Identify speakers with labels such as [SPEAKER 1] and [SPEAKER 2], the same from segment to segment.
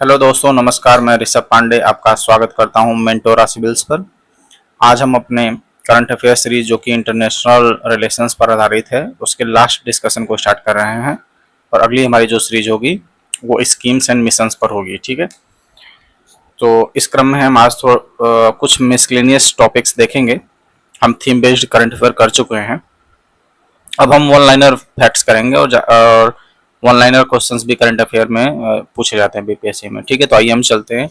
[SPEAKER 1] Hello दोस्तों, नमस्कार। मैं ऋषभ पांडे आपका स्वागत करता हूं मेंटोरा सिविल्स पर। आज हम अपने करंट अफेयर सीरीज जो कि इंटरनेशनल रिलेशंस पर आधारित है उसके लास्ट डिस्कशन को स्टार्ट कर रहे हैं। और अगली हमारी जो सीरीज होगी वो स्कीम्स एंड मिशंस पर होगी। ठीक है, तो इस क्रम में हम आज कुछ मिसलेनियस टॉपिक्स देखेंगे। हम थीम बेस्ड करंट अफेयर कर चुके हैं। अब हम वन लाइनर फैक्ट्स करेंगे और वन लाइनर क्वेश्चंस भी करंट अफेयर में पूछे जाते हैं बीपीएससी में। ठीक है, तो आइए हम चलते हैं।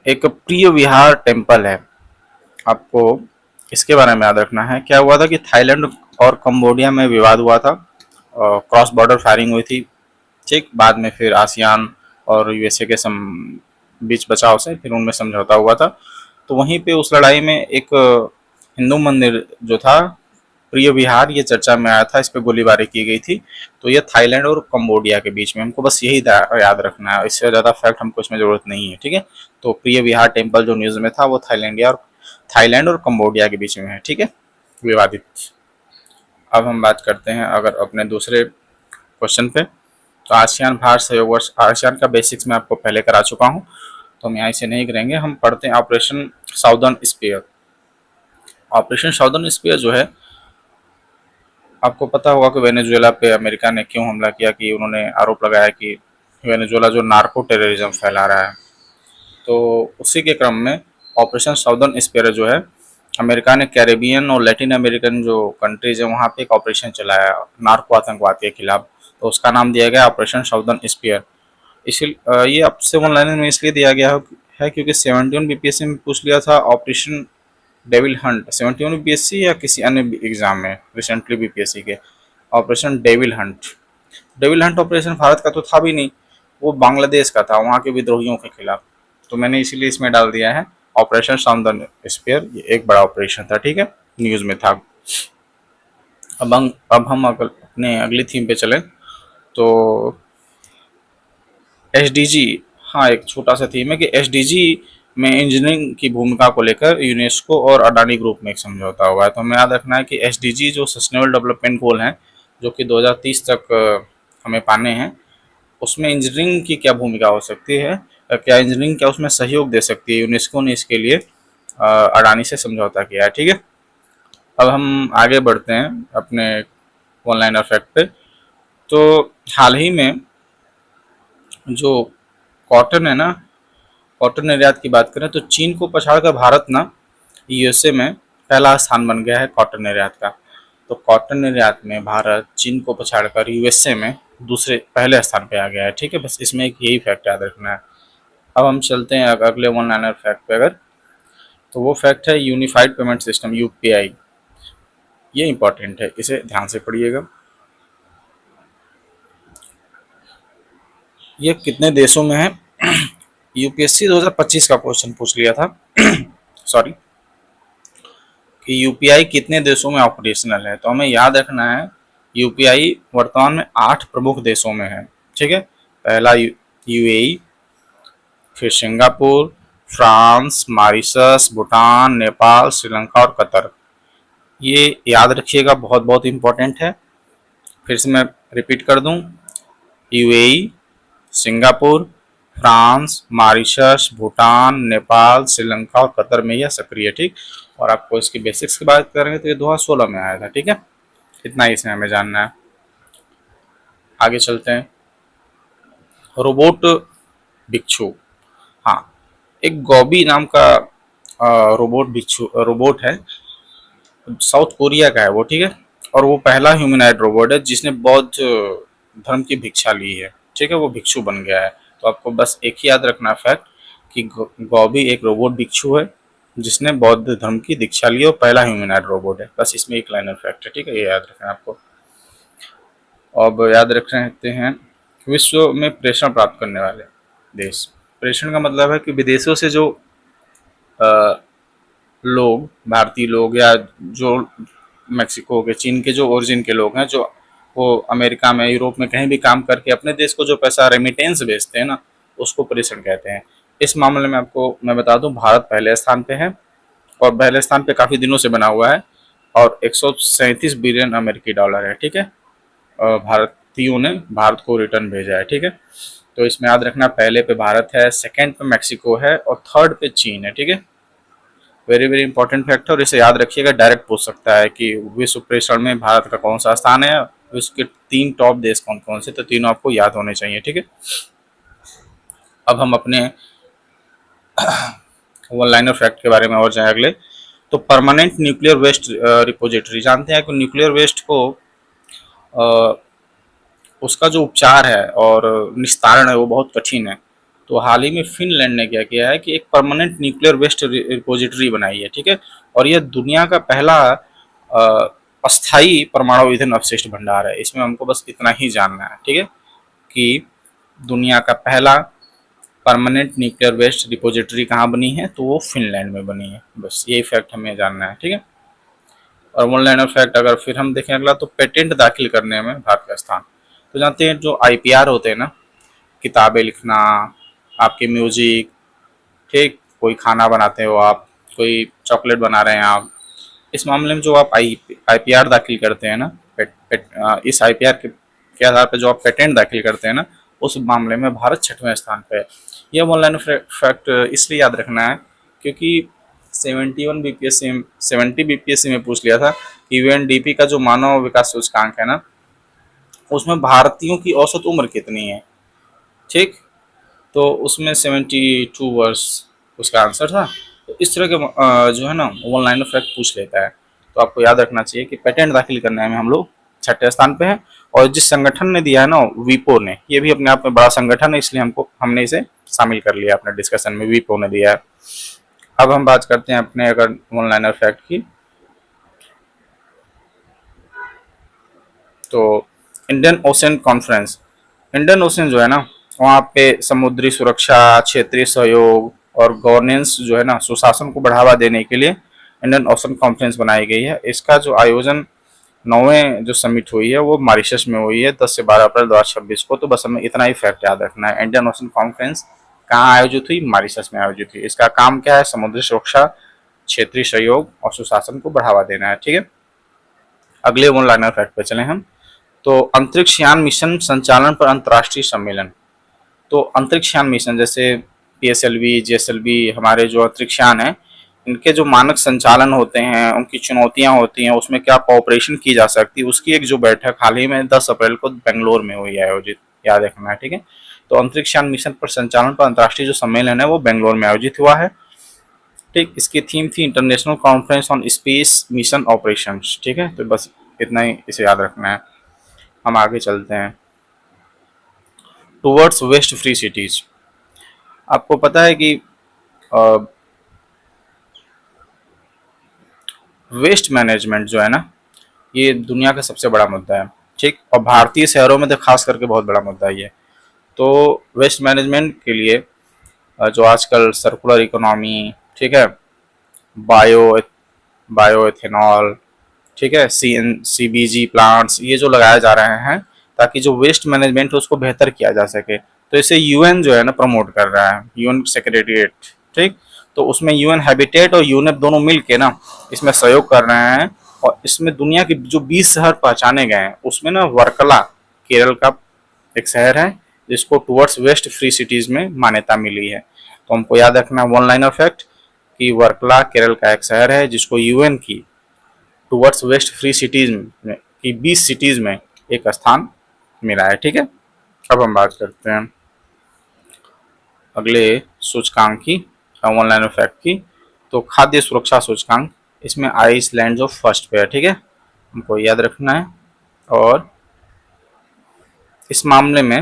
[SPEAKER 1] एक प्रिय विहार टेम्पल है, आपको इसके बारे में याद रखना है। क्या हुआ था कि थाईलैंड और कंबोडिया में विवाद हुआ था, क्रॉस बॉर्डर फायरिंग हुई थी। ठीक, बाद में फिर आसियान और यूएसए के बीच बचाव से फिर उनमें समझौता हुआ था। तो वहीं पे उस लड़ाई में एक हिंदू मंदिर जो था प्रिय विहार, ये चर्चा में आया था, इस पर गोलीबारी की गई थी। तो ये थाईलैंड और कंबोडिया के बीच में, हमको बस यही याद रखना है, इससे ज़्यादा फैक्ट हमको इसमें ज़रूरत नहीं है। ठीक है, तो प्रिय विहार टेम्पल जो न्यूज़ में था वो थाईलैंड और कंबोडिया के बीच में है। ठीक है, विवादित। अब हम बात करते हैं अगर अपने दूसरे क्वेश्चन पे। तो आसियान भारत सहयोग वर्ष, आसियान का बेसिक्स मैं आपको पहले करा चुका हूँ, तो हम यहाँ इसे नहीं करेंगे। हम पढ़ते हैं Operation Southern Spear. Operation Southern Spear जो है, आपको पता होगा कि वेनेजुएला पे अमेरिका ने क्यों हमला किया, कि उन्होंने आरोप लगाया कि वेनेजुएला जो नार्को टेररिज्म फैला रहा है। तो उसी के क्रम में ऑपरेशन साउदर्न स्पीयर जो है, अमेरिका ने कैरेबियन और लैटिन अमेरिकन जो कंट्रीज है वहाँ पे एक ऑपरेशन चलाया नार्को आतंकवाद के खिलाफ। तो उसका नाम दिया गया ऑपरेशन साउदर्न स्पीयर। इसी ये आपसे वन लाइनर में इसलिए दिया गया है क्योंकि 71 बीपीएससी में पूछ लिया था ऑपरेशन डेविल हंट। 71 बीपीएससी या किसी अन्य एग्जाम में रिसेंटली बीपीएससी के, operation devil Hunt. Devil Hunt operation Bharat का तो था भी नहीं, वो बांग्लादेश का था, वहाँ के विद्रोहियों के खिलाफ। तो मैंने इसीलिए इसमें डाल दिया है ऑपरेशन साउदर्न स्पीयर। ये एक बड़ा ऑपरेशन था, ठीक है, न्यूज में था। अब हम अपने अगली थीम पे चले तो एसडीजी। हाँ, एक छोटा सा थीम है कि एसडीजी में इंजीनियरिंग की भूमिका को लेकर यूनेस्को और अडानी ग्रुप में एक समझौता हुआ है। तो हमें याद रखना है कि एसडीजी जो सस्टेनेबल डेवलपमेंट गोल हैं जो कि 2030 तक हमें पाने हैं, उसमें इंजीनियरिंग की क्या भूमिका हो सकती है, क्या इंजीनियरिंग क्या उसमें सहयोग दे सकती है। यूनेस्को ने इसके लिए अडानी से समझौता किया है। ठीक है, अब हम आगे बढ़ते हैं अपने वन लाइन इफेक्ट पे। तो हाल ही में जो कॉटन है ना, कॉटन निर्यात की बात करें तो चीन को पछाड़कर भारत ना यूएसए में पहला स्थान बन गया है कॉटन निर्यात का। तो कॉटन निर्यात में भारत चीन को पछाड़कर यूएसए में पहले स्थान पे आ गया है। ठीक है, बस इसमें एक यही फैक्ट याद रखना है। अब हम चलते हैं अगले वन लाइनर फैक्ट पे। अगर तो वो फैक्ट है यूनिफाइड पेमेंट सिस्टम, यूपीआई। ये इंपॉर्टेंट है, इसे ध्यान से पढ़िएगा। ये कितने देशों में है? यूपीएससी 2025 का क्वेश्चन पूछ लिया था सॉरी, कि यूपीआई कितने देशों में ऑपरेशनल है। तो हमें याद रखना है यूपीआई वर्तमान में 8 प्रमुख देशों में है। ठीक है, पहला यूएई, फिर Singapore, France, Mauritius, Bhutan, Nepal, Sri Lanka और कतर। ये याद रखिएगा, बहुत बहुत इंपॉर्टेंट है। फिर से मैं रिपीट कर दूं, UAE, Singapore, France, Mauritius, Bhutan, Nepal, Sri Lanka और कतर में यह सक्रिय। ठीक, और आपको इसकी बेसिक्स की बात करेंगे तो ये 2016 में आया था। ठीक है, इतना ही इसमें हमें जानना है। आगे चलते हैं। रोबोट भिक्षु। हाँ, एक गॉबी नाम का रोबोट है, साउथ कोरिया का है वो। ठीक है, और वो पहला ह्यूमनॉइड रोबोट है जिसने बौद्ध धर्म की भिक्षा ली है। ठीक है, वो भिक्षु बन गया है। तो आपको बस एक ही याद रखना फैक्ट कि गॉबी एक रोबोट भिक्षु है जिसने बौद्ध धर्म की दीक्षा ली और पहला ह्यूमनॉइड रोबोट है। बस इसमें एक लाइनर फैक्ट है। ठीक है, ये याद रखना आपको। अब याद रख सकते हैं विश्व में प्रेषण प्राप्त करने वाले देश। प्रेषण का मतलब है कि विदेशों से जो लोग, भारतीय लोग या जो मेक्सिको के, चीन के जो ओरिजिन के लोग हैं, जो वो अमेरिका में, यूरोप में कहीं भी काम करके अपने देश को जो पैसा रेमिटेंस भेजते हैं ना, उसको प्रेषण कहते हैं। इस मामले में आपको मैं बता दूं, भारत पहले स्थान पे है और पहले स्थान पे काफ़ी दिनों से बना हुआ है और 137 बिलियन अमेरिकी डॉलर है। ठीक है, भारतीयों ने भारत को रिटर्न भेजा है। ठीक है, तो इसमें याद रखना, पहले पे भारत है, सेकंड पे मैक्सिको है और थर्ड पे चीन है। ठीक है, वेरी वेरी इंपॉर्टेंट फैक्ट है और इसे याद रखिएगा, डायरेक्ट पूछ सकता है कि विश्व प्रेक्षण में भारत का कौन सा स्थान है, विश्व के 3 टॉप देश कौन कौन से, तो तीनों आपको याद होने चाहिए। ठीक है, अब हम अपने वन लाइनर फैक्ट के बारे में और जाए अगले। तो परमानेंट न्यूक्लियर वेस्ट रिपोजिटरी, जानते हैं कि न्यूक्लियर वेस्ट को उसका जो उपचार है और निस्तारण है वो बहुत कठिन है। तो हाल ही में फिनलैंड ने क्या किया है कि एक परमानेंट न्यूक्लियर वेस्ट रिपोजिटरी बनाई है। ठीक है, और यह दुनिया का पहला अस्थाई परमाणु ईंधन अवशिष्ट भंडार है। इसमें हमको बस इतना ही जानना है। ठीक है, कि दुनिया का पहला परमानेंट न्यूक्लियर वेस्ट रिपोजिटरी कहाँ बनी है, तो वो फिनलैंड में बनी है। बस यही फैक्ट हमें जानना है। ठीक है, और वन लाइनर फैक्ट अगर फिर हम देखें अगला, तो पेटेंट दाखिल करने में भारत का स्थान। तो जानते हैं जो आईपीआर होते हैं ना, किताबें लिखना, आपके म्यूजिक, ठीक, कोई खाना बनाते हो आप, कोई चॉकलेट बना रहे हैं आप, इस मामले में जो आप आईपीआर दाखिल करते हैं ना, इस आईपीआर के आधार पर जो आप पेटेंट दाखिल करते हैं ना, उस मामले में भारत 6वें स्थान पे है। यह वन लाइन फैक्ट इसलिए याद रखना है क्योंकि 70 बीपीएससी में पूछ लिया था कि यूएनडीपी का जो मानव विकास सूचकांक है ना, उसमें भारतीयों की औसत उम्र कितनी है। ठीक, तो उसमें 72 वर्ष उसका आंसर था। तो इस तरह के जो है ना वन लाइन फैक्ट पूछ लेता है। तो आपको याद रखना चाहिए कि पेटेंट दाखिल करने में हम लोग 6ठे स्थान पे हैं। और जिस संगठन ने दिया है ना, वीपो ने, ये भी अपने आप में बड़ा संगठन है, इसलिए हमने इसे शामिल कर लिया अपने डिस्कशन में, वीपो ने दिया है। अब हम बात करते हैं अपने अगर वन लाइनर फैक्ट की। तो Indian ocean conference, Indian ocean जो है ना, वहाँ पे समुद्री सुरक्षा, क्षेत्रीय सहयोग और गवर्नेंस जो है ना, सुशासन को बढ़ावा देने के लिए इंडियन ओशन कॉन्फ्रेंस बनाई गई है। इसका जो आयोजन 9वें जो समिट हुई है वो मॉरिशस में हुई है 10 से 12 अप्रैल 2026 को। तो बस हमें इतना ही फैक्ट याद रखना है, इंडियन ओशन कॉन्फ्रेंस कहाँ आयोजित हुई, मॉरिशस में आयोजित हुई। इसका काम क्या है, समुद्री सुरक्षा, क्षेत्रीय सहयोग और सुशासन को बढ़ावा देना है। ठीक है, अगले वन लाइनर फैक्ट पे चले हम। तो अंतरिक्ष यान मिशन संचालन पर अंतर्राष्ट्रीय सम्मेलन। तो अंतरिक्ष यान मिशन जैसे पीएसएलवी, जीएसएलवी, हमारे जो अंतरिक्ष यान है, इनके जो मानक संचालन होते हैं, उनकी चुनौतियां होती हैं, उसमें क्या कोऑपरेशन की जा सकती है, उसकी एक जो बैठक हाल ही में 10 अप्रैल को बेंगलोर में हुई है आयोजित, याद रखना है। ठीक है, तो अंतरिक्ष यान मिशन पर संचालन पर अंतर्राष्ट्रीय जो सम्मेलन है वो बेंगलोर में आयोजित हुआ है। ठीक, इसकी थीम थी international conference on space mission operations. ठीक है, तो बस इतना ही इसे याद रखना है। हम आगे चलते हैं। टुवर्ड्स वेस्ट फ्री सिटीज, आपको पता है कि वेस्ट मैनेजमेंट जो है ना, ये दुनिया का सबसे बड़ा मुद्दा है। ठीक, और भारतीय शहरों में तो खास करके बहुत बड़ा मुद्दा है ये। तो वेस्ट मैनेजमेंट के लिए जो आजकल सर्कुलर इकोनॉमी, ठीक है, बायो बायो एथेनॉल, ठीक है, सीबीजी प्लांट्स, ये जो लगाए जा रहे हैं ताकि जो वेस्ट मैनेजमेंट है उसको बेहतर किया जा सके। तो इसे यूएन जो है ना प्रमोट कर रहा है, यूएन सेक्रेटरीट। ठीक, तो उसमें यूएन हैबिटेट और यूनेप दोनों मिल के ना इसमें सहयोग कर रहे हैं। और इसमें दुनिया के जो 20 शहर पहचाने गए हैं उसमें ना वर्कला केरल का एक शहर है जिसको टुवर्ड्स वेस्ट फ्री सिटीज में मान्यता मिली है। तो हमको याद रखना वन लाइनर फैक्ट कि वर्कला केरल का एक शहर है जिसको यूएन की टुवर्ड्स वेस्ट फ्री सिटीज में की 20 सिटीज में एक स्थान मिला है। ठीक है, अब हम बात करते हैं अगले सूचकांक की, वन लाइनर फैक्ट की। तो खाद्य सुरक्षा सूचकांक, इसमें आइसलैंड जो फर्स्ट पे है। ठीक है, हमको याद रखना है। और इस मामले में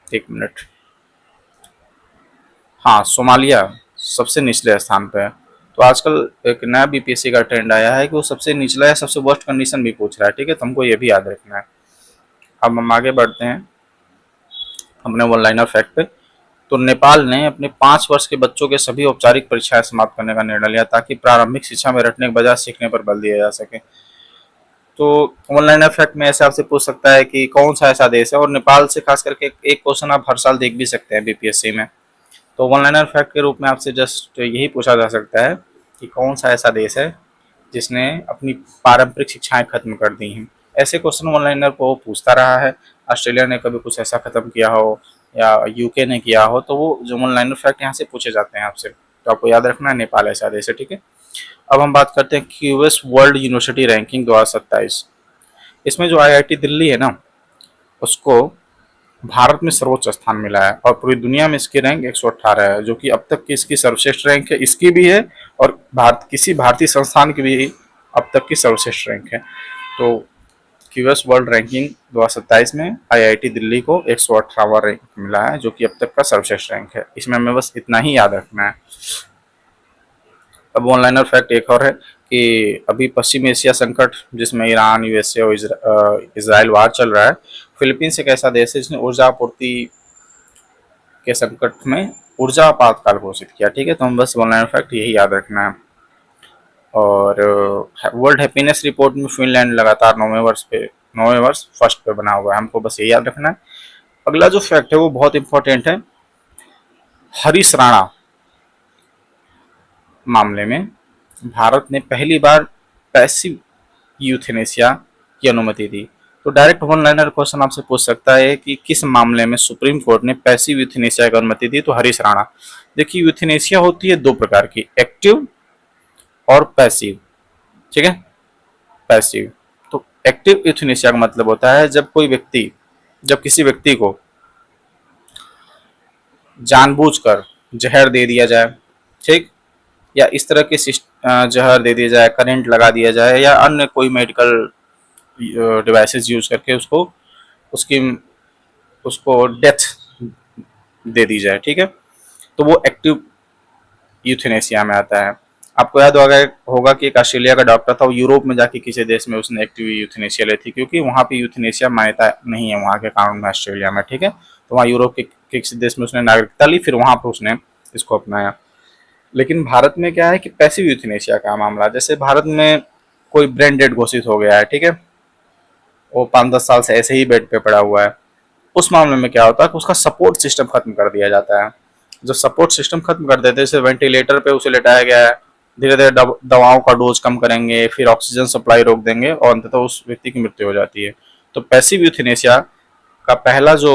[SPEAKER 1] एक मिनट, हाँ, सोमालिया सबसे निचले स्थान पे है। तो आजकल एक नया बीपीएससी का ट्रेंड आया है कि वो सबसे निचला या सबसे वर्स्ट कंडीशन भी पूछ रहा है। ठीक है, तो हमको ये भी याद रखना है। अब हम आगे बढ़ते हैं अपने वन लाइनर फैक्ट पे। तो नेपाल ने अपने 5 वर्ष के बच्चों के सभी औपचारिक परीक्षाएं समाप्त करने का निर्णय लिया ताकि प्रारंभिक शिक्षा में रटने के बजाय सीखने पर बल दिया जा सके। तो वन लाइनर फैक्ट में ऐसे आपसे पूछ सकता है कि कौन सा ऐसा देश है, और नेपाल से खास करके एक क्वेश्चन आप हर साल देख भी सकते हैं बीपीएससी में। तो वन लाइनर फैक्ट के रूप में आपसे जस्ट यही पूछा जा सकता है कि कौन सा ऐसा देश है जिसने अपनी पारंपरिक शिक्षाएं खत्म कर दी हैं। ऐसे क्वेश्चन वन लाइनर को पूछता रहा है। ऑस्ट्रेलिया ने कभी कुछ ऐसा खत्म किया हो या यूके ने किया हो, तो वो जो वन लाइनर फैक्ट यहाँ से पूछे जाते हैं आपसे, तो आपको याद रखना है नेपाल ऐसा देश है, ठीक है। अब हम बात करते हैं क्यूएस वर्ल्ड यूनिवर्सिटी रैंकिंग 2027। इसमें जो आईआईटी दिल्ली है ना, उसको भारत में सर्वोच्च स्थान मिला है और पूरी दुनिया में इसकी रैंक 118 है, जो कि अब तक की इसकी सर्वश्रेष्ठ रैंक है, इसकी भी है और किसी भारतीय संस्थान की भी अब तक की सर्वश्रेष्ठ रैंक है। तो क्यूएस वर्ल्ड रैंकिंग 2027 में आईआईटी दिल्ली को 118वां रैंक मिला है, जो कि अब तक का सर्वश्रेष्ठ रैंक है। इसमें हमें बस इतना ही याद रखना है। अब ऑनलाइनर फैक्ट एक और है कि अभी पश्चिम एशिया संकट, जिसमें ईरान, यूएसए और इसराइल वार चल रहा है, फिलीपींस एक ऐसा देश है जिसने ऊर्जा आपूर्ति के संकट में ऊर्जा आपातकाल घोषित किया, ठीक है। तो हम बस ऑनलाइन फैक्ट यही याद रखना है। और वर्ल्ड हैप्पीनेस रिपोर्ट में फिनलैंड लगातार 9वें वर्ष फर्स्ट पे बना हुआ है, हमको बस यही याद रखना है। अगला जो फैक्ट है वो बहुत इंपॉर्टेंट है। हरीश राणा मामले में भारत ने पहली बार पैसिव यूथेनेसिया की अनुमति दी। तो डायरेक्ट वन लाइनर क्वेश्चन आपसे पूछ सकता है कि किस मामले में सुप्रीम कोर्ट ने पैसिव यूथेनेसिया की अनुमति दी, तो हरीश राणा। देखिए, यूथेनेसिया होती है दो प्रकार की, एक्टिव और पैसिव, ठीक है। पैसिव, तो एक्टिव यूथेनेसिया का मतलब होता है जब किसी व्यक्ति को जानबूझकर जहर दे दिया जाए, ठीक, या इस तरह के जहर दे दिया जाए, करंट लगा दिया जाए, या अन्य कोई मेडिकल डिवाइसेस यूज करके उसकी उसको डेथ दे दी जाए, ठीक है। तो वो एक्टिव यूथेनेसिया में आता है। आपको याद होगा कि एक ऑस्ट्रेलिया का डॉक्टर था, वो यूरोप में जाके किसी देश में उसने एक्टिव यूथेनेसिया ली थी, क्योंकि वहाँ पे यूथेनेसिया मान्यता नहीं है वहाँ के कानून में, ऑस्ट्रेलिया में, ठीक है। तो वहाँ यूरोप के किसी देश में उसने नागरिकता ली, फिर वहाँ पर उसने इसको अपनाया। लेकिन भारत में क्या है कि पैसिव यूथेनेसिया का मामला, जैसे भारत में कोई ब्रेन डेड घोषित हो गया है, ठीक है, वो 5-10 साल से ऐसे ही बेड पे पड़ा हुआ है, उस मामले में क्या होता है कि उसका सपोर्ट सिस्टम खत्म कर दिया जाता है। जब सपोर्ट सिस्टम खत्म कर देते हैं, जैसे वेंटिलेटर पे उसे लेटाया गया है, धीरे धीरे दवाओं का डोज कम करेंगे, फिर ऑक्सीजन सप्लाई रोक देंगे और अंततः उस व्यक्ति की मृत्यु हो जाती है। तो पैसिव यूथेनेसिया का पहला जो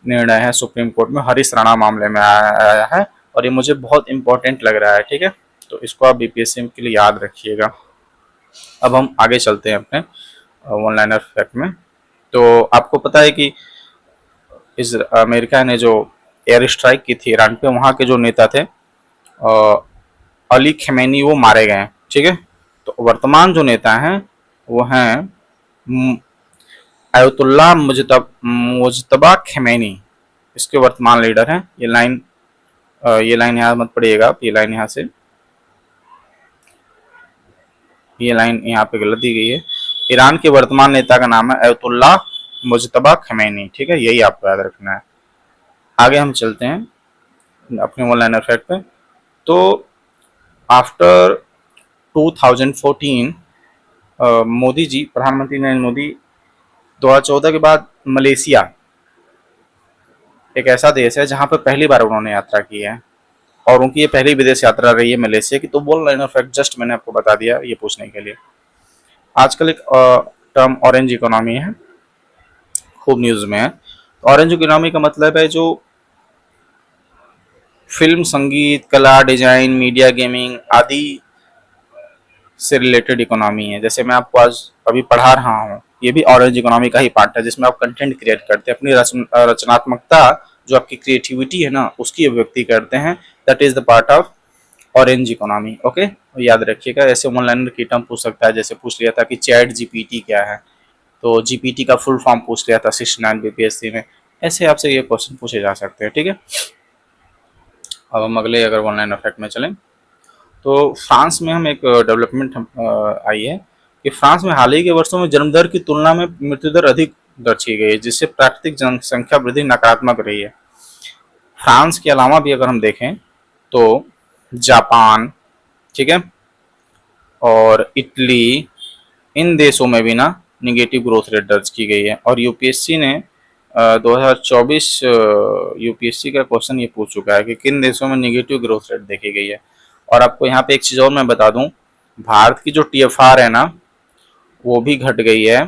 [SPEAKER 1] निर्णय है सुप्रीम कोर्ट में हरीश राणा मामले में आया है, और ये मुझे बहुत इंपॉर्टेंट लग रहा है, ठीक है। तो इसको आप बीपीएससी के लिए याद रखिएगा। अब हम आगे चलते हैं अपने वन लाइनर फैक्ट में। तो आपको पता है कि इस अमेरिका ने जो एयर स्ट्राइक की थी ईरान पे, वहाँ के जो नेता थे अली खमेनी, वो मारे गए, ठीक है। तो वर्तमान जो नेता हैं वो हैं आयतुल्लाह मुज्तबा खमेनी, इसके वर्तमान लीडर हैं। ये लाइन यहाँ मत पढ़िएगा आप, ये लाइन यहाँ पे गलत दी गई है। ईरान के वर्तमान नेता का नाम है आयतुल्लाह मुज्तबा खमेनी, ठीक है, यही आपको याद रखना है। आगे हम चलते हैं अपने वन लाइनर फैक्ट पे। तो आफ्टर 2014 मोदी जी, प्रधानमंत्री नरेंद्र मोदी 2014 के बाद मलेशिया एक ऐसा देश है जहां पर पहली बार उन्होंने यात्रा की है, और उनकी ये पहली विदेश यात्रा रही है मलेशिया की। तो वन लाइनर फैक्ट जस्ट मैंने आपको बता दिया ये पूछने के लिए। आजकल एक टर्म ऑरेंज इकोनॉमी है, खूब न्यूज में है। ऑरेंज इकोनॉमी का मतलब है जो फिल्म, संगीत, कला, डिजाइन, मीडिया, गेमिंग आदि से रिलेटेड इकोनॉमी है। जैसे मैं आपको आज अभी पढ़ा रहा हूँ, ये भी ऑरेंज इकोनॉमी का ही पार्ट है, जिसमें आप कंटेंट क्रिएट करते हैं, अपनी रचनात्मकता, जो आपकी क्रिएटिविटी है ना, उसकी अभिव्यक्ति करते हैं। That is the part of orange economy, okay. याद रखिएगा। ऐसे ऑनलाइन की टर्म पूछ सकता है, जैसे पूछ लिया था कि चैट जीपीटी क्या है, तो जीपीटी का फुल फॉर्म पूछ लिया था 69 बीपीएससी में। ऐसे आपसे ये क्वेश्चन पूछे जा सकते हैं, ठीक है। अब हम अगले अगर ऑनलाइन इफेक्ट में चलें, तो फ्रांस में हम एक डेवलपमेंट आई है कि फ्रांस में हाल ही के वर्षों में जन्म दर की तुलना में मृत्यु दर अधिक दर्ज की गई है, जिससे प्राकृतिक जनसंख्या वृद्धि नकारात्मक रही है। फ्रांस के अलावा भी अगर हम देखें तो जापान, ठीक है, और इटली, इन देशों में भी ना निगेटिव ग्रोथ रेट दर्ज की गई है। और यूपीएससी ने 2024 यूपीएससी का क्वेश्चन ये पूछ चुका है कि किन देशों में निगेटिव ग्रोथ रेट देखी गई है। और आपको यहाँ पे एक चीज़ और मैं बता दूं, भारत की जो टीएफआर है ना, वो भी घट गई है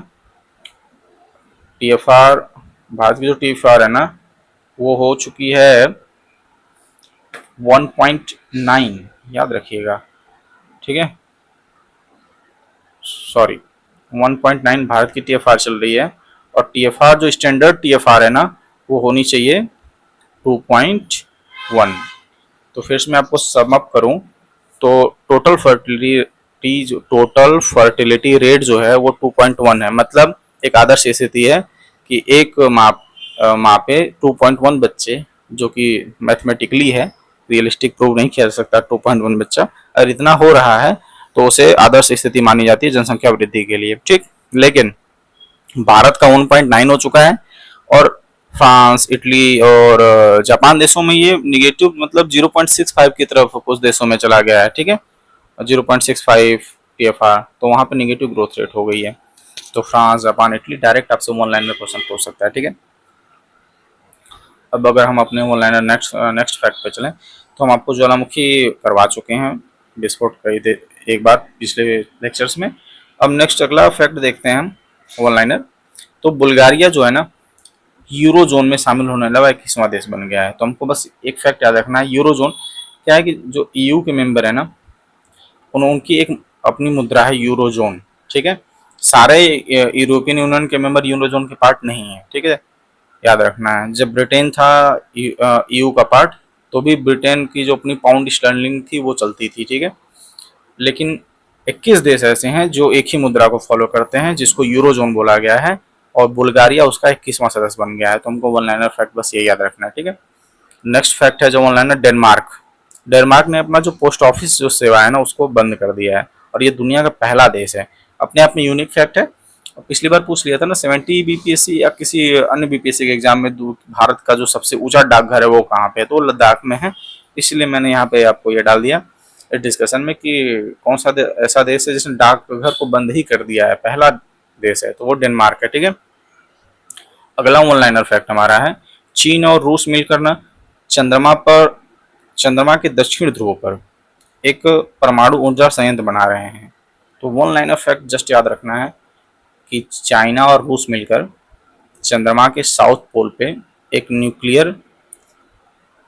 [SPEAKER 1] TFR, भारत की जो TFR है ना वो हो चुकी है 1.9, याद रखिएगा, ठीक है, सॉरी 1.9 भारत की TFR चल रही है, और TFR जो स्टैंडर्ड TFR है ना वो होनी चाहिए 2.1। तो फिर से मैं आपको सम अप करूं तो टोटल फर्टिलिटी रेट जो है वो 2.1 है। मतलब एक आदर्श स्थिति है कि एक माँ पे 2.1 बच्चे, जो कि मैथमेटिकली है, रियलिस्टिक प्रूव नहीं किया जा सकता 2.1 बच्चा, अगर इतना हो रहा है तो उसे आदर्श स्थिति मानी जाती है जनसंख्या वृद्धि के लिए, ठीक। लेकिन भारत का 1.9 हो चुका है, और फ्रांस, इटली और जापान देशों में ये निगेटिव मतलब 0.65 की तरफ कुछ देशों में चला गया है, ठीक है, 0.65 TFR, तो वहां पे निगेटिव ग्रोथ रेट हो गई है। तो फ्रांस, जापान, इटली डायरेक्ट आपसे वन लाइन में क्वेश्चन पूछ सकता है, ठीक है। अब अगर हम अपने वन लाइनर नेक्स्ट फैक्ट पे चलें तो हम आपको ज्वालामुखी करवा चुके हैं, विस्फोट कही थे एक बार पिछले लेक्चर्स में। अब नेक्स्ट अगला फैक्ट देखते हैं हम वन लाइनर। तो बुल्गारिया जो है ना यूरो जोन में शामिल होने लगा 21वां देश बन गया है। तो हमको बस एक फैक्ट याद रखना है, यूरो जोन क्या है कि जो EU के मेंबर है ना उनकी एक अपनी मुद्रा है यूरो जोन, ठीक है। सारे यूरोपियन यूनियन के मेंबर यूरो जोन के पार्ट नहीं है, ठीक है, याद रखना है। जब ब्रिटेन था EU का पार्ट तो भी ब्रिटेन की जो अपनी पाउंड स्टर्लिंग थी वो चलती थी, ठीक है। लेकिन 21 देश ऐसे हैं जो एक ही मुद्रा को फॉलो करते हैं जिसको यूरो जोन बोला गया है, और बुल्गारिया उसका 21वां सदस्य बन गया है। तो हमको वन लाइनर फैक्ट बस ये याद रखना है, ठीक है। नेक्स्ट फैक्ट है जो वन लाइनर, डेनमार्क। डेनमार्क ने अपना जो पोस्ट ऑफिस जो सेवा है ना उसको बंद कर दिया है, और ये दुनिया का पहला देश है। अपने आप में यूनिक फैक्ट है। पिछली बार पूछ लिया था ना 70 BPSC या किसी अन्य BPSC के एग्जाम में भारत का जो सबसे ऊंचा डाकघर है वो कहाँ पे है, तो लद्दाख में है। इसलिए मैंने यहाँ पे आपको ये डाल दिया डिस्कशन में कि कौन सा ऐसा देश है जिसने डाकघर को बंद ही कर दिया है, पहला देश है, तो वो डेनमार्क है, ठीक है। अगला वन लाइनर फैक्ट हमारा है, चीन और रूस मिलकर ना चंद्रमा के दक्षिण ध्रुव पर एक परमाणु ऊर्जा संयंत्र बना रहे हैं। तो वन लाइनर फैक्ट जस्ट याद रखना है कि चाइना और रूस मिलकर चंद्रमा के साउथ पोल पे एक न्यूक्लियर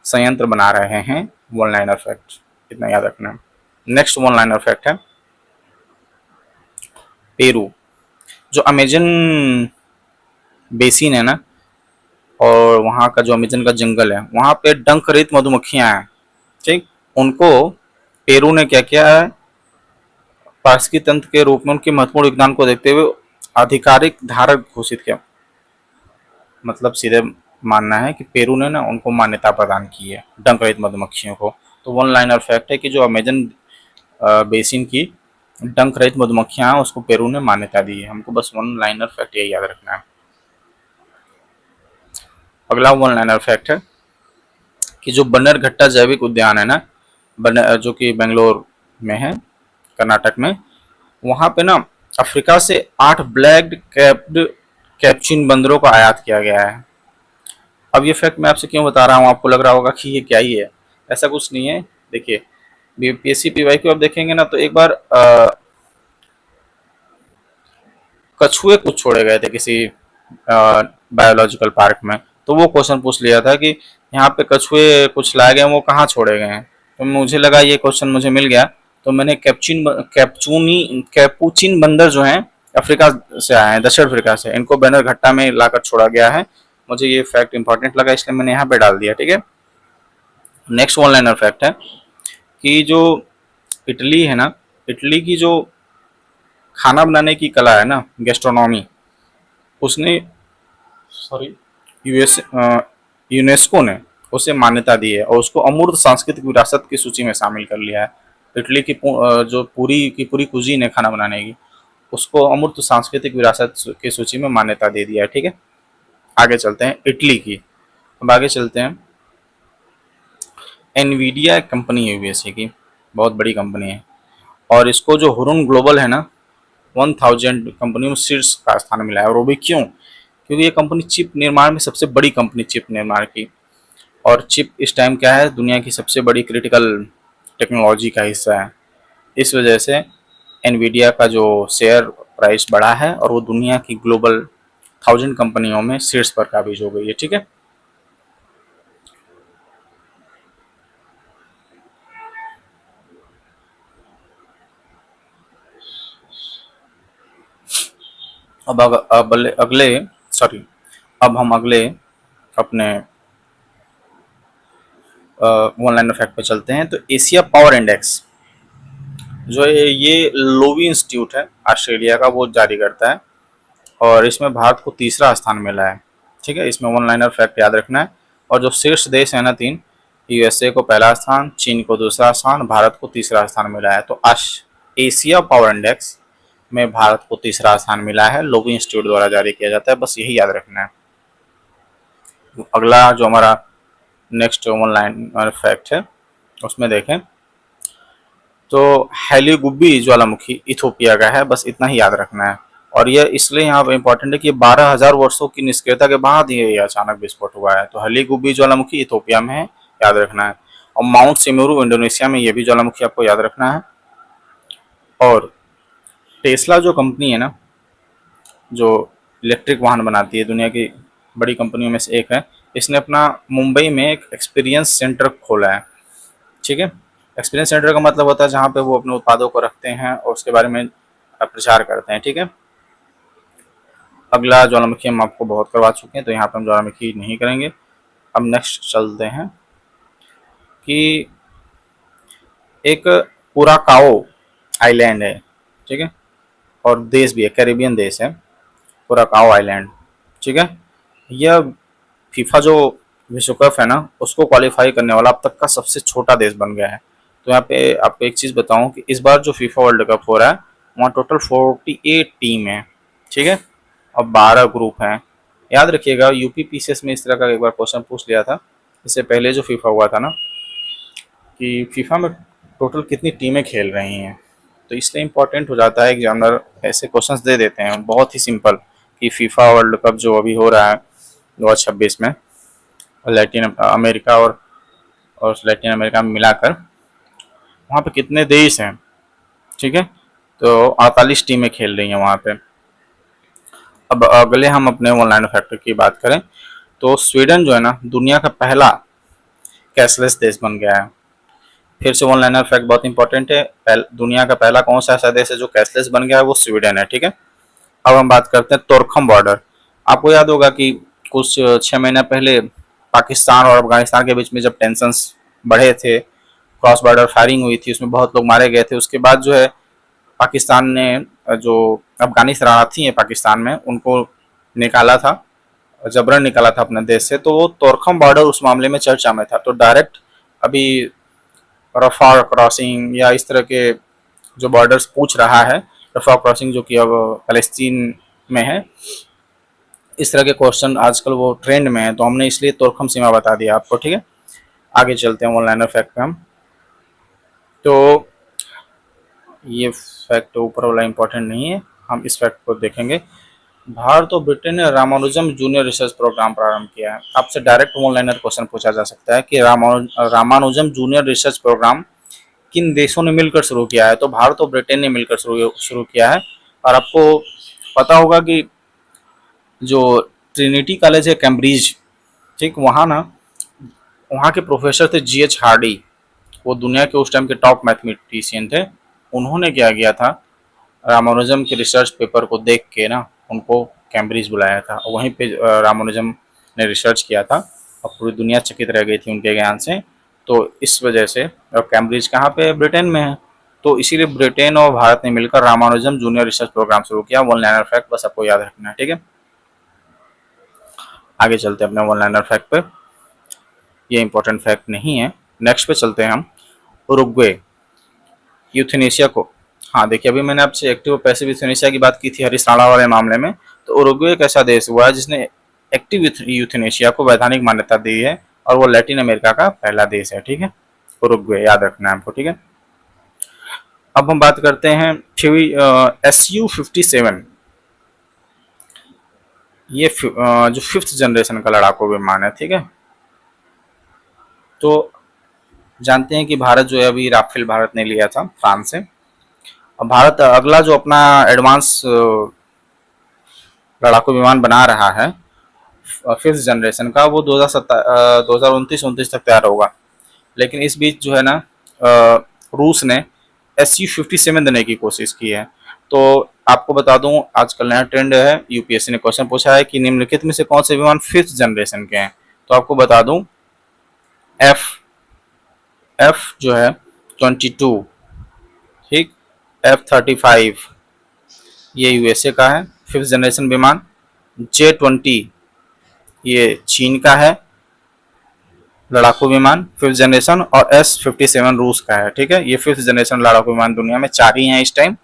[SPEAKER 1] संयंत्र बना रहे हैं। वन लाइनर फैक्ट इतना याद रखना है। नेक्स्ट वन लाइनर फैक्ट है, पेरू, जो अमेजन बेसिन है ना और वहाँ का जो अमेजन का जंगल है वहाँ पे डंक रहित मधुमक्खियां हैं, ठीक। उनको पेरू ने क्या किया है, पारिस्थितिकी तंत्र के रूप में उनके महत्वपूर्ण योगदान को देखते हुए आधिकारिक धारक घोषित किया। मतलब सीधे मानना है कि पेरू ने ना उनको मान्यता प्रदान की है डंक रहित मधुमक्खियों को। तो वन लाइनर फैक्ट है कि जो अमेजन बेसिन की डंक रहित मधुमक्खियां हैं उसको पेरू ने मान्यता दी है। हमको बस वन लाइनर फैक्ट यही याद रखना है। अगला वन लाइनर फैक्ट है कि जो बन्नरघट्टा जैविक उद्यान है ना जो कि बेंगलोर में है, कर्नाटक में, वहां पे ना अफ्रीका से 8 ब्लैक कैप्ड कैप्चिन बंदरों को आयात किया गया है। अब ये फैक्ट मैं आपसे क्यों बता रहा हूँ, आपको लग रहा होगा कि ये क्या ही है, ऐसा कुछ नहीं है। देखिए BPSC PYQ आप देखेंगे ना तो एक बार कछुए कुछ छोड़े गए थे किसी बायोलॉजिकल पार्क में, तो वो क्वेश्चन पूछ लिया था कि यहाँ पे कछुए कुछ लाए गए वो कहाँ छोड़े गए हैं। तो मुझे लगा ये क्वेश्चन मुझे मिल गया, तो मैंने कैपुचिन बंदर जो हैं अफ्रीका से आए हैं, दक्षिण अफ्रीका से, इनको बैनर घट्टा में लाकर छोड़ा गया है। मुझे ये फैक्ट इंपॉर्टेंट लगा इसलिए मैंने यहाँ पे डाल दिया, ठीक है। नेक्स्ट वन लाइनर फैक्ट है कि जो इटली है ना, इटली की जो खाना बनाने की कला है ना, गैस्ट्रोनॉमी, उसने सॉरी यूएस यूनेस्को ने उसे मान्यता दी है और उसको अमूर्त सांस्कृतिक विरासत की सूची में शामिल कर लिया है। इटली की जो पूरी कुजीन है खाना बनाने की, उसको अमूर्त सांस्कृतिक विरासत की सूची में मान्यता दे दिया है, ठीक है। आगे चलते हैं इटली की। अब आगे चलते हैं, एनवीडिया एक कंपनी है यूएसए की, बहुत बड़ी कंपनी है, और इसको जो हुरुन ग्लोबल है ना 1000 कंपनी में शीर्ष का स्थान मिला है। और वो भी क्यों, क्योंकि ये कंपनी चिप निर्माण में सबसे बड़ी कंपनी चिप निर्माण की, और चिप इस टाइम क्या है दुनिया की सबसे बड़ी क्रिटिकल टेक्नोलॉजी का हिस्सा है। इस वजह से एनवीडिया का जो शेयर प्राइस बढ़ा है और वो दुनिया की ग्लोबल 1000 कंपनियों में शीर्ष पर काबिज हो गई है। ठीक है, अब हम अगले अपने वन लाइनर फैक्ट पे चलते हैं। तो एशिया पावर इंडेक्स जो है ये लोवी इंस्टीट्यूट है ऑस्ट्रेलिया का, वो जारी करता है और इसमें भारत को तीसरा स्थान मिला है। ठीक है, इसमें वन लाइनर फैक्ट याद रखना है। और जो शीर्ष देश है ना तीन, यूएसए को पहला स्थान, चीन को दूसरा स्थान, भारत को तीसरा स्थान मिला है। तो एशिया पावर इंडेक्स में भारत को तीसरा स्थान मिला है, लोवी इंस्टीट्यूट द्वारा जारी किया जाता है, बस यही याद रखना है। अगला जो हमारा नेक्स्ट वन लाइनर फैक्ट है उसमें देखें तो हेलीगुब्बी ज्वालामुखी इथोपिया का है, बस इतना ही याद रखना है। और यह इसलिए यहाँ पर इंपॉर्टेंट है कि 12,000 वर्षों की निष्क्रियता के बाद ये अचानक विस्फोट हुआ है। तो हेलीगुब्बी ज्वालामुखी इथोपिया में है, याद रखना है। और माउंट सिमुरू इंडोनेशिया में, ये भी ज्वालामुखी आपको याद रखना है। और टेस्ला जो कंपनी है ना, जो इलेक्ट्रिक वाहन बनाती है, दुनिया की बड़ी कंपनियों में से एक है, इसने अपना मुंबई में एक एक्सपीरियंस सेंटर खोला है। ठीक है, एक्सपीरियंस सेंटर का मतलब होता है जहाँ पे वो अपने उत्पादों को रखते हैं और उसके बारे में प्रचार करते हैं। ठीक है, अगला ज्वालामुखी हम आपको बहुत करवा चुके हैं, तो यहाँ पर हम ज्वालामुखी नहीं करेंगे। अब नेक्स्ट चलते हैं कि एक कुराकाओ आइलैंड है। ठीक है, और देश भी है, कैरिबियन देश है कुराकाओ आइलैंड। ठीक है, यह फीफा जो विश्व कप है ना उसको क्वालिफाई करने वाला अब तक का सबसे छोटा देश बन गया है। तो यहाँ पे आपको एक चीज़ बताऊं कि इस बार जो फीफा वर्ल्ड कप हो रहा है वहाँ टोटल 48 टीम है। ठीक है, और 12 ग्रुप हैं। याद रखिएगा, यूपीपीसीएस में इस तरह का एक बार क्वेश्चन पूछ लिया था इससे पहले जो फीफा हुआ था ना, कि फीफा में टोटल कितनी टीमें खेल रही हैं। तो इसलिए इम्पोर्टेंट हो जाता है एग्जामिनर ऐसे क्वेश्चंस दे देते हैं बहुत ही सिंपल, कि फीफा वर्ल्ड कप जो अभी हो रहा है 2026 में लैटिन अमेरिका और लैटिन अमेरिका में मिलाकर वहाँ पे कितने देश हैं। ठीक है, तो 48 टीमें खेल रही हैं वहाँ पे। अब अगले हम अपने वन लाइनर फैक्टर की बात करें तो स्वीडन जो है ना दुनिया का पहला कैशलेस देश बन गया है। फिर से वन लाइनर फैक्ट बहुत इंपॉर्टेंट है, दुनिया का पहला कौन सा ऐसा देश है जो कैशलेस बन गया है, वो स्वीडन है। ठीक है, अब हम बात करते हैं तोरखम बॉर्डर। आपको याद होगा कि कुछ 6 महीना पहले पाकिस्तान और अफगानिस्तान के बीच में जब टेंशंस बढ़े थे, क्रॉस बॉर्डर फायरिंग हुई थी, उसमें बहुत लोग मारे गए थे। उसके बाद जो है पाकिस्तान ने जो अफगानी शरणार्थी हैं पाकिस्तान में उनको निकाला था, जबरन निकाला था अपने देश से। तो वो तोरखम बॉर्डर उस मामले में चर्चा में था। तो डायरेक्ट अभी रफा क्रॉसिंग या इस तरह के जो बॉर्डर्स पूछ रहा है, रफा क्रॉसिंग जो कि अब फलस्तीन में है, इस तरह के क्वेश्चन आजकल वो ट्रेंड में है, तो हमने इसलिए तोरखम सीमा बता दिया आपको। ठीक है, आगे चलते हैं वन लाइनर फैक्ट पे हम। तो ये फैक्ट ऊपर वाला इंपॉर्टेंट नहीं है, हम इस फैक्ट को देखेंगे। भारत और ब्रिटेन ने रामानुजम जूनियर रिसर्च प्रोग्राम प्रारंभ किया है। आपसे डायरेक्ट वन लाइनर क्वेश्चन पूछा जा सकता है कि रामानुजम जूनियर रिसर्च प्रोग्राम किन देशों ने मिलकर शुरू किया है। तो भारत और ब्रिटेन ने मिलकर शुरू किया है। और आपको पता होगा कि जो ट्रिनिटी कॉलेज है कैम्ब्रिज, ठीक, वहाँ ना वहाँ के प्रोफेसर थे जीएच हार्डी, वो दुनिया के उस टाइम के टॉप मैथमेटिशियन थे। उन्होंने क्या किया था, रामानुजम के रिसर्च पेपर को देख के ना उनको कैम्ब्रिज बुलाया था, वहीं पे रामानुजम ने रिसर्च किया था और पूरी दुनिया चकित रह गई थी उनके ज्ञान से। तो इस वजह से, और कैम्ब्रिज कहाँ पे, ब्रिटेन में है, तो इसीलिए ब्रिटेन और भारत ने मिलकर रामानुजम जूनियर रिसर्च प्रोग्राम शुरू किया। वन लाइनर फैक्ट बस आपको याद रखना है। ठीक है, आगे चलते हैं अपने वन लाइनर फैक्ट पे, ये इंपॉर्टेंट फैक्ट नहीं है। नेक्स्ट पे चलते हैं हम, उरुग्वे यूथेनेशिया को। हाँ देखिए, अभी मैंने आपसे एक्टिव पैसिव यूथेनेशिया की बात की थी हरीश राणा वाले मामले में। तो उरुग्वे एक ऐसा देश हुआ है जिसने एक्टिव यूथेनेशिया को वैधानिक मान्यता दी है और वो लैटिन अमेरिका का पहला देश है। ठीक है, उरुग्वे याद रखना है आपको। ठीक है, अब हम बात करते हैं SU-57, ये जो 5th जनरेशन का लड़ाकू विमान है। ठीक है, तो जानते हैं कि भारत जो है अभी राफेल भारत ने लिया था फ्रांस से। अब भारत अगला जो अपना एडवांस लड़ाकू विमान बना रहा है 5th जनरेशन का, वो 2029 तक तैयार होगा। लेकिन इस बीच जो है ना रूस ने Su-57 देने की कोशिश की है। तो आपको बता दूं, आजकल नया ट्रेंड है, यूपीएससी ने क्वेश्चन पूछा है कि निम्नलिखित में से कौन से विमान 5th जनरेशन के हैं। तो आपको बता दूं, एफ एफ जो है 22, ठीक, F-35 ये यूएसए का है 5th जनरेशन विमान। J-20 ये चीन का है लड़ाकू विमान 5th जनरेशन, और S-57 रूस का है। ठीक है, ये 5th जनरेशन लड़ाकू विमान दुनिया में 4 ही हैं इस टाइम।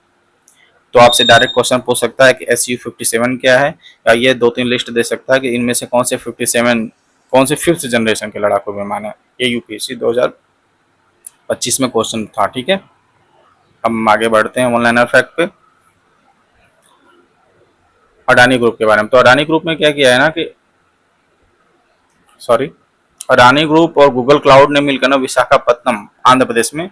[SPEAKER 1] तो आपसे डायरेक्ट क्वेश्चन पूछ सकता है कि Su-57 क्या है, या ये 2-3 लिस्ट दे सकता है कि इनमें से कौन से 57 कौन से 5th जनरेशन के लड़ाकू विमान है। ये यूपीएससी 2025 में क्वेश्चन था। ठीक है, अब हम आगे बढ़ते हैं ऑनलाइन फैक्ट पे, अडानी ग्रुप के बारे में। तो अडानी ग्रुप में क्या किया है ना कि अडानी ग्रुप और गूगल क्लाउड ने मिलकर ना विशाखापत्तनम आंध्र प्रदेश में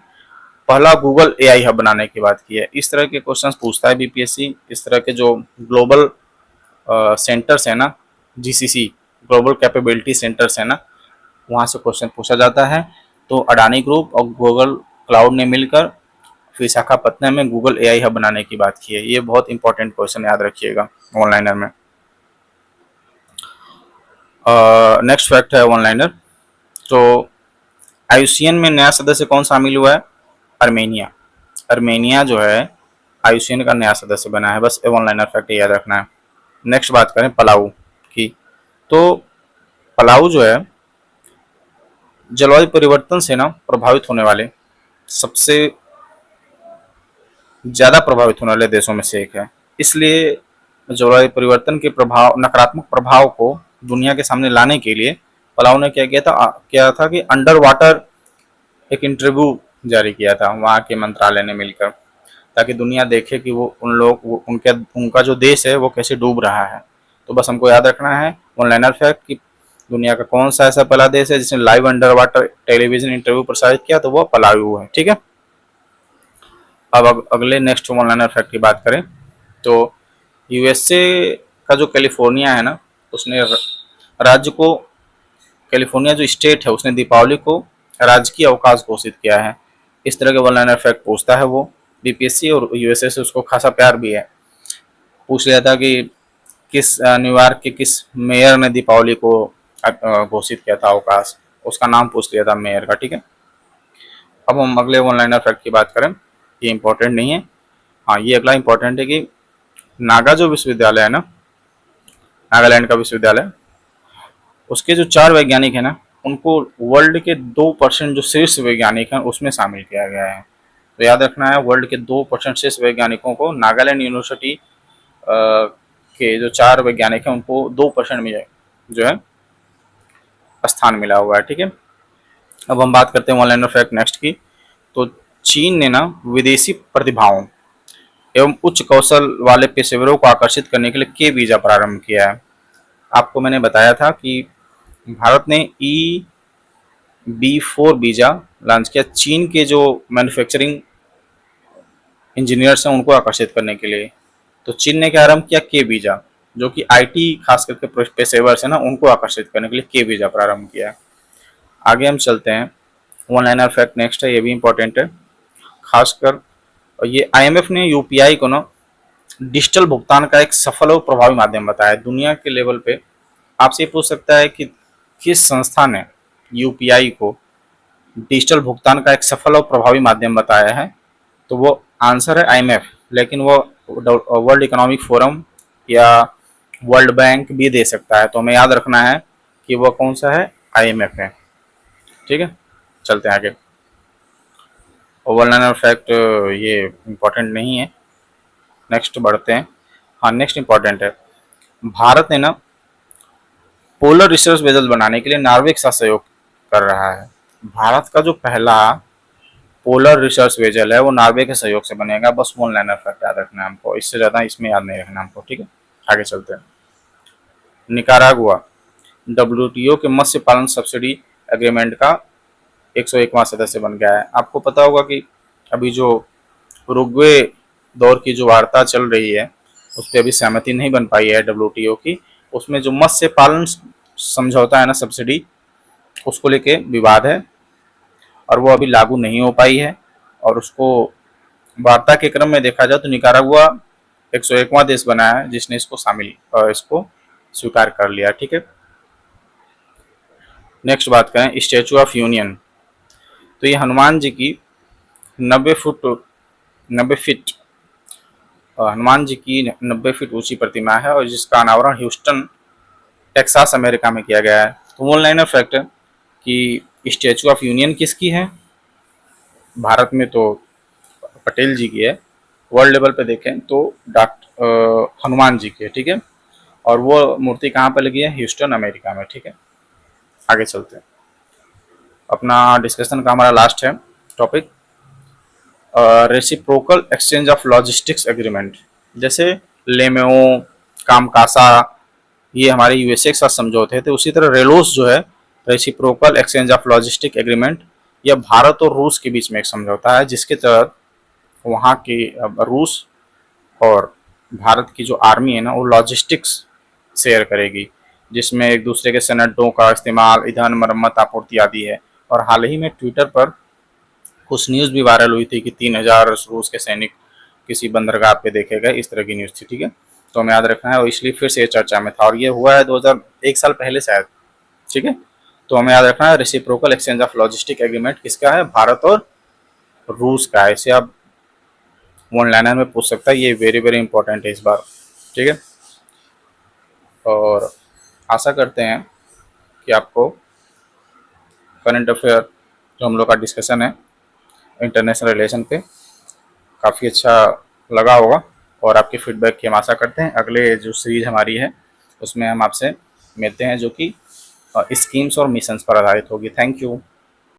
[SPEAKER 1] पहला गूगल एआई हब बनाने की बात की है। इस तरह के क्वेश्चंस पूछता है बीपीएससी। इस तरह के जो ग्लोबल सेंटर्स है ना, जीसीसी ग्लोबल कैपेबिलिटी सेंटर्स है ना, वहाँ से क्वेश्चन पूछा जाता है। तो अडानी ग्रुप और गूगल क्लाउड ने मिलकर विशाखापत्तनम में गूगल एआई हब बनाने की बात की है। ये बहुत इंपॉर्टेंट क्वेश्चन, याद रखिएगा ऑनलाइनर में। नेक्स्ट फैक्ट है ऑनलाइनर, तो आयुसियन में नया सदस्य कौन शामिल हुआ है? अर्मेनिया। अर्मेनिया जो है आयुसियन का नया सदस्य बना है। बस ऑनलाइनर फैक्ट याद रखना है। नेक्स्ट बात करें पलाऊ की, तो पलाऊ जो है जलवायु परिवर्तन से ना प्रभावित होने वाले सबसे ज़्यादा प्रभावित होने वाले देशों में से एक है। इसलिए जलवायु परिवर्तन के प्रभाव, नकारात्मक प्रभाव को दुनिया के सामने लाने के लिए पलाऊ ने क्या था कि अंडर वाटर एक इंटरव्यू जारी किया था वहाँ के मंत्रालय ने मिलकर, ताकि दुनिया देखे कि वो उन लोग उनका जो देश है वो कैसे डूब रहा है। तो बस हमको याद रखना है ऑनलाइनर फैक्ट कि दुनिया का कौन सा ऐसा पहला देश है जिसने live under water television interview प्रसारित किया, तो वो पलाऊ है। ठीक है, अब अगले नेक्स्ट ऑनलाइनर फैक्ट की बात करें, तो यूएसए का जो कैलिफोर्निया है ना, उसने राज्य को, कैलिफोर्निया जो स्टेट है उसने दीपावली को राजकीय अवकाश घोषित किया है। इस तरह के ऑनलाइनर फैक्ट पूछता है वो बीपीएससी, और यूएसए से उसको खासा प्यार भी है। पूछ लिया था कि किस न्यूयॉर्क के किस मेयर ने दीपावली को घोषित किया था अवकाश, उसका नाम पूछ लिया था मेयर का। ठीक है, अब हम अगले ऑनलाइनर फैक्ट की बात करें, ये इंपॉर्टेंट नहीं है। हाँ, ये अगला इंपॉर्टेंट है कि नागा जो विश्वविद्यालय है ना, नागालैंड का विश्वविद्यालय, उसके जो 4 वैज्ञानिक हैं ना, उनको वर्ल्ड के 2% जो शीर्ष वैज्ञानिक हैं उसमें शामिल किया गया है। तो याद रखना है, वर्ल्ड के 2% शीर्ष वैज्ञानिकों को नागालैंड यूनिवर्सिटी के जो 4 वैज्ञानिक हैं उनको 2% में जो है स्थान मिला हुआ है। ठीक है, अब हम बात करते हैं ऑनलाइन फैक्ट नेक्स्ट की, तो चीन ने ना विदेशी प्रतिभाओं एवं उच्च कौशल वाले पेशेवरों को आकर्षित करने के लिए के वीजा प्रारंभ किया है। आपको मैंने बताया था कि भारत ने EB-4 वीजा लॉन्च किया चीन के जो मैन्युफैक्चरिंग इंजीनियर्स हैं उनको आकर्षित करने के लिए। तो चीन ने क्या आरंभ किया? के वीजा, जो कि आईटी खास करके पेशेवर्स है ना, उनको आकर्षित करने के लिए के वीजा प्रारंभ किया। आगे हम चलते हैं, वन लाइनर फैक्ट नेक्स्ट है, ये भी इंपॉर्टेंट है खासकर। ये आईएमएफ ने यूपीआई को ना डिजिटल भुगतान का एक सफल और प्रभावी माध्यम बताया। दुनिया के लेवल पे आपसे पूछ सकता है कि किस संस्था ने यूपीआई को डिजिटल भुगतान का एक सफल और प्रभावी माध्यम बताया है, तो वो आंसर है आईएमएफ। लेकिन वो वर्ल्ड इकोनॉमिक फोरम या वर्ल्ड बैंक भी दे सकता है, तो हमें याद रखना है कि वो कौन सा है, आईएमएफ है। ठीक है, चलते हैं आगे। ओवरलाइनर फैक्ट ये इम्पोर्टेंट नहीं है, नेक्स्ट बढ़ते हैं। हाँ, नेक्स्ट इम्पॉर्टेंट है, भारत ने ना पोलर रिसर्च वेसल बनाने के लिए नॉर्वे के साथ सहयोग कर रहा है। भारत का जो पहला पोलर रिसर्च वेसल है वो नॉर्वे के सहयोग से बनेगा। बस वन लाइनर फैक्ट याद रखना है हमको, इससे ज़्यादा इसमें याद नहीं रखना हमको। ठीक है, आगे चलते हैं। निकारागुआ WTO के मत्स्य पालन सब्सिडी एग्रीमेंट का 101वां सदस्य बन गया है। आपको पता होगा कि अभी जो उरुग्वे दौर की जो वार्ता चल रही है, उस पर अभी सहमति नहीं बन पाई है WTO की। उसमें जो मत्स्य पालन समझौता है ना, सब्सिडी, उसको लेके विवाद है और वो अभी लागू नहीं हो पाई है। और उसको वार्ता के क्रम में देखा जाए तो निकारागुआ 101वां देश बना है जिसने इसको शामिल इसको स्वीकार कर लिया। ठीक है, नेक्स्ट बात करें स्टैचू ऑफ यूनियन। तो ये हनुमान जी की 90 फीट हनुमान जी की 90 फीट ऊंची प्रतिमा है और जिसका अनावरण ह्यूस्टन टेक्सास अमेरिका में किया गया है। तो वन लाइनर फैक्ट है कि स्टैचू ऑफ यूनियन किसकी है? भारत में तो पटेल जी की है, वर्ल्ड लेवल पे देखें तो हनुमान जी की है। ठीक है, और वो मूर्ति कहाँ पर लगी है? ह्यूस्टन अमेरिका में। ठीक है, आगे चलते हैं। अपना डिस्कशन का हमारा लास्ट है topic reciprocal exchange of logistics agreement. जैसे लेमेओ, कामकासा, ये हमारे यूएसए के साथ समझौते थे, उसी तरह रेलोस जो है reciprocal exchange of logistic agreement, यह भारत और रूस के बीच में एक समझौता है जिसके तहत वहाँ की रूस और भारत की जो आर्मी है ना वो लॉजिस्टिक्स शेयर करेगी, जिसमें एक दूसरे के सनदों का इस्तेमाल, ईंधन, मरम्मत, आपूर्ति आदि है। और हाल ही में ट्विटर पर कुछ न्यूज़ भी वायरल हुई थी कि 3000 रूस के सैनिक किसी बंदरगाह पे देखे गए, इस तरह की न्यूज़ थी। ठीक है, तो हमें याद रखना है और इसलिए फिर से ये चर्चा में था और ये हुआ है 2001 साल पहले शायद। ठीक है, तो हमें याद रखना है reciprocal exchange of logistic agreement किसका है? भारत और रूस का है। इसे आप वन लाइनर में पूछ सकता है, ये वेरी वेरी इंपॉर्टेंट है इस बार। ठीक है, और आशा करते हैं कि आपको करंट अफेयर जो हम लोग का डिस्कशन है इंटरनेशनल रिलेशन पे काफ़ी अच्छा लगा होगा और आपके फीडबैक की हम आशा करते हैं। अगले जो सीरीज हमारी है उसमें हम आपसे मिलते हैं जो कि स्कीम्स और मिशंस पर आधारित होगी। Thank you.